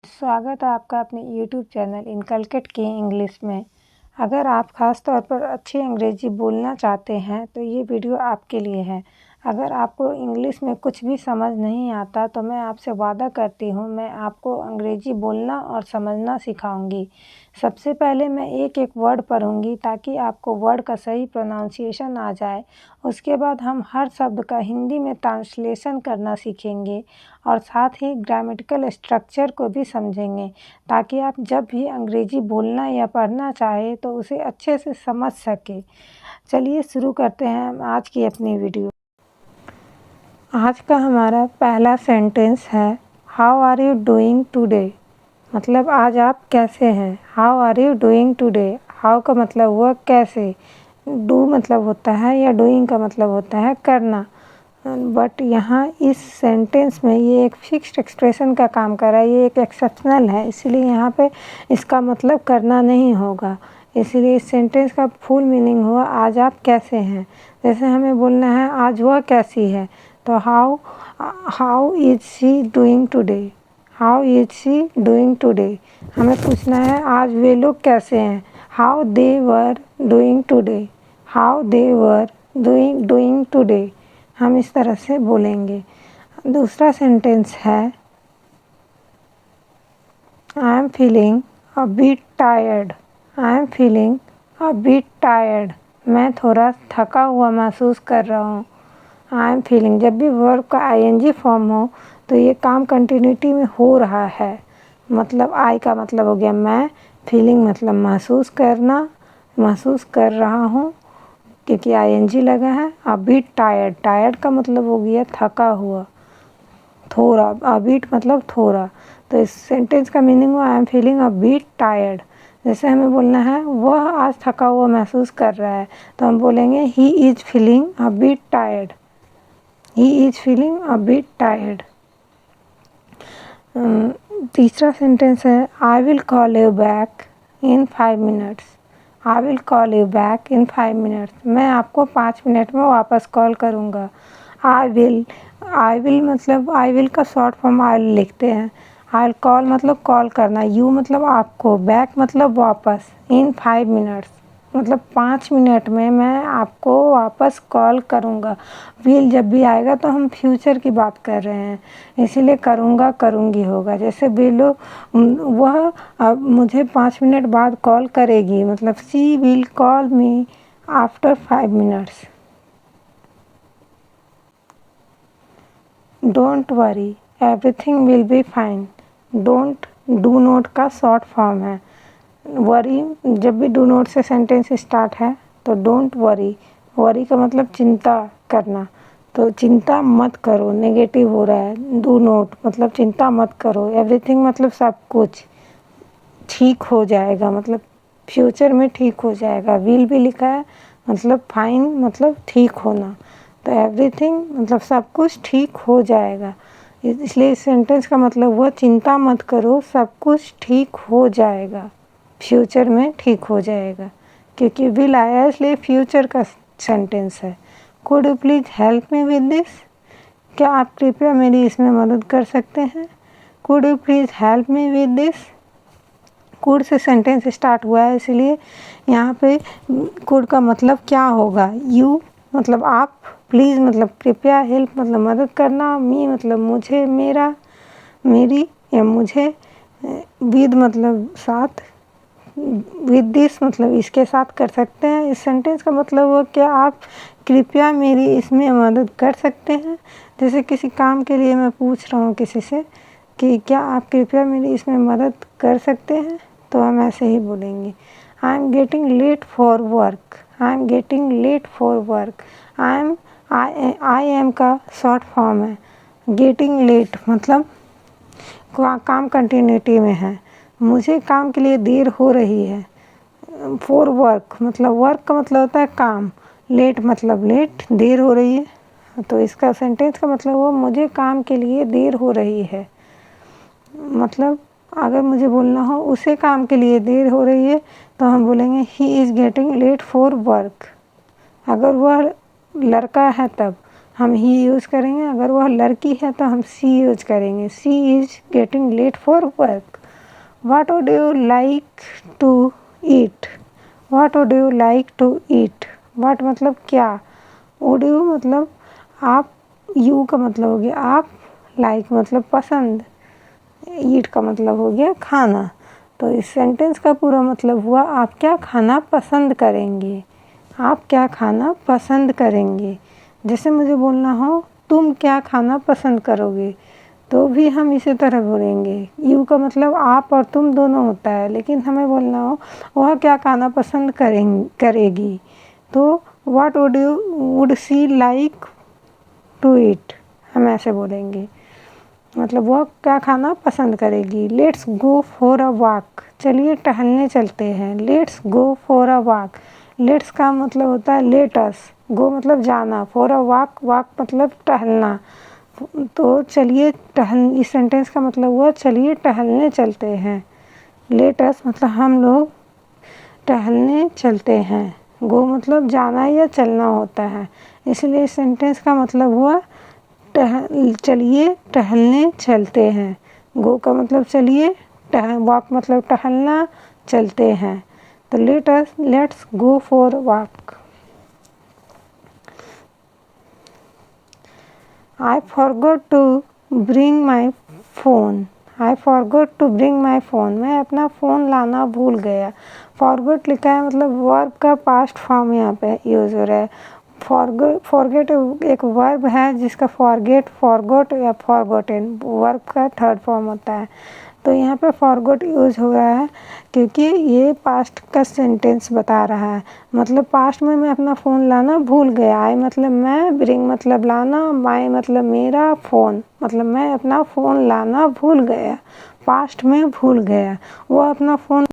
स्वागत है आपका अपने YouTube चैनल इनकलकेट की इंग्लिश में। अगर आप ख़ास तौर पर अच्छी अंग्रेज़ी बोलना चाहते हैं तो ये वीडियो आपके लिए है। अगर आपको इंग्लिश में कुछ भी समझ नहीं आता तो मैं आपसे वादा करती हूँ मैं आपको अंग्रेज़ी बोलना और समझना सिखाऊंगी। सबसे पहले मैं एक एक वर्ड पढ़ूंगी ताकि आपको वर्ड का सही प्रोनाउंसिएशन आ जाए। उसके बाद हम हर शब्द का हिंदी में ट्रांसलेशन करना सीखेंगे और साथ ही ग्रामेटिकल स्ट्रक्चर को भी समझेंगे ताकि आप जब भी अंग्रेज़ी बोलना या पढ़ना चाहे तो उसे अच्छे से समझ सके। चलिए शुरू करते हैं हम आज की अपनी वीडियो। आज का हमारा पहला सेंटेंस है how are you doing today. मतलब आज आप कैसे हैं। How are you doing today. How का मतलब हुआ कैसे, डू मतलब होता है या डूइंग का मतलब होता है करना। बट यहाँ इस सेंटेंस में ये एक फिक्स्ड एक्सप्रेशन का काम कर रहा है, ये एक एक्सेप्शनल है, इसीलिए यहाँ पे इसका मतलब करना नहीं होगा। इसीलिए इस सेंटेंस का फुल मीनिंग हुआ आज आप कैसे हैं। जैसे हमें बोलना है आज वह कैसी है, तो how is she doing today. How is she doing today. हमें पूछना है आज वे लोग कैसे हैं, how they were doing today. How they were doing today. हम इस तरह से बोलेंगे। दूसरा सेंटेंस है I am feeling a bit tired. I am feeling a bit tired. मैं थोड़ा थका हुआ महसूस कर रहा हूँ। आई एम फीलिंग, जब भी वर्ब का आईएनजी फॉर्म हो तो ये काम कंटिन्यूटी में हो रहा है। मतलब आई का मतलब हो गया मैं, फीलिंग मतलब महसूस करना, महसूस कर रहा हूँ क्योंकि आईएनजी लगा है। अ बिट टायर्ड, टायर्ड का मतलब हो गया थका हुआ, थोड़ा। अ बिट मतलब थोड़ा, तो इस सेंटेंस का मीनिंग हुआ I am feeling a bit tired. जैसे हमें बोलना है वह आज थका हुआ महसूस कर रहा है, तो हम बोलेंगे he is feeling a bit tired. He is feeling a bit tired. तीसरा सेंटेंस है I will call you back in 5 minutes. I will call you back in 5 minutes. मैं आपको 5 मिनट में वापस कॉल करूँगा। आई विल मतलब I will का short form I लिखते हैं। आई कॉल मतलब कॉल करना, यू मतलब आपको, बैक मतलब वापस, इन 5 मिनट्स मतलब 5 मिनट में मैं आपको वापस कॉल करूँगा। विल जब भी आएगा तो हम फ्यूचर की बात कर रहे हैं, इसीलिए करूँगा करूँगी होगा। जैसे बिलो वह अब मुझे 5 मिनट बाद कॉल करेगी, मतलब she will call me after 5 minutes. Don't worry everything will be fine. Don't do not का शॉर्ट फॉर्म है। वरी जब भी डू नॉट से सेंटेंस स्टार्ट है तो डोंट वरी। वरी का मतलब चिंता करना, तो चिंता मत करो, नेगेटिव हो रहा है। डू नॉट मतलब चिंता मत करो। एवरीथिंग मतलब सब कुछ ठीक हो जाएगा, मतलब फ्यूचर में ठीक हो जाएगा। विल भी लिखा है मतलब फाइन मतलब ठीक होना, तो एवरीथिंग मतलब सब कुछ ठीक हो जाएगा। इसलिए इस सेंटेंस का मतलब हुआ चिंता मत करो, सब कुछ ठीक हो जाएगा, फ्यूचर में ठीक हो जाएगा। क्योंकि विल आया है इसलिए फ्यूचर का सेंटेंस है। Could you please help me with this. क्या आप कृपया मेरी इसमें मदद कर सकते हैं। Could you please help me with this. Could say sentence start हुआ है, इसलिए यहाँ पे कुड का मतलब क्या होगा। यू मतलब आप, प्लीज़ मतलब कृपया, हेल्प मतलब मदद करना, मी मतलब मुझे, मेरा, मेरी या मुझे, विद मतलब साथ, विद दिस मतलब इसके साथ कर सकते हैं। इस सेंटेंस का मतलब हुआ क्या आप कृपया मेरी इसमें मदद कर सकते हैं। जैसे किसी काम के लिए मैं पूछ रहा हूँ किसी से कि क्या आप कृपया मेरी इसमें मदद कर सकते हैं, तो हम ऐसे ही बोलेंगे I am getting late for work. I am getting late for work. I am का शॉर्ट फॉर्म है। गेटिंग लेट मतलब काम कंटिन्यूटी में है, मुझे काम के लिए देर हो रही है। फॉर वर्क मतलब वर्क का मतलब होता है काम, लेट मतलब लेट, देर हो रही है, तो इसका सेंटेंस का मतलब हुआ मुझे काम के लिए देर हो रही है। मतलब अगर मुझे बोलना हो उसे काम के लिए देर हो रही है तो हम बोलेंगे he is getting late for work. अगर वह लड़का है तब, हम ही यूज़ करेंगे। अगर वह लड़की है तो हम सी यूज़ करेंगे। She is getting late for work. What would you like to eat. What would you like to eat. What मतलब क्या, वुड यू मतलब आप, यू का मतलब हो गया आप, लाइक मतलब पसंद, ईट का मतलब हो गया खाना। तो इस सेंटेंस का पूरा मतलब हुआ आप क्या खाना पसंद करेंगे। आप क्या खाना पसंद करेंगे। जैसे मुझे बोलना हो तुम क्या खाना पसंद करोगे, तो भी हम इसी तरह बोलेंगे। यू का मतलब आप और तुम दोनों होता है, लेकिन हमें बोलना हो वह क्या खाना पसंद करेगी, तो what would she like to eat, हम ऐसे बोलेंगे। मतलब वह क्या खाना पसंद करेगी। Let's go for a walk. चलिए टहलने चलते हैं। Let's go for a walk. Let's का मतलब होता है लेट अस। गो मतलब जाना, फॉर अ वॉक, वॉक मतलब टहलना। तो चलिए इस सेंटेंस का मतलब हुआ चलिए टहलने चलते हैं। लेट अस मतलब हम लोग टहलने चलते हैं। गो मतलब जाना या चलना होता है, इसलिए इस सेंटेंस का मतलब हुआ चलिए टहलने चलते हैं। गो का मतलब चलिए, वॉक मतलब टहलना, चलते हैं। तो let's go for walk. I forgot to bring my phone. I forgot to bring my phone. मैं अपना फ़ोन लाना भूल गया। forgot लिखा है मतलब वर्ब का पास्ट फॉर्म यहाँ पे यूज़ हो रहा है। फॉरगेट एक वर्ब है जिसका फॉरगॉट या फॉरगॉटन वर्ब का थर्ड फॉर्म होता है। तो यहाँ पे फॉरगॉट यूज़ हो रहा है क्योंकि ये पास्ट का सेंटेंस बता रहा है। मतलब पास्ट में मैं अपना फ़ोन लाना भूल गया। आई मतलब मैं, ब्रिंग मतलब लाना, माई मतलब मेरा, फ़ोन मतलब मैं अपना फ़ोन लाना भूल गया। पास्ट में भूल गया, वो अपना फ़ोन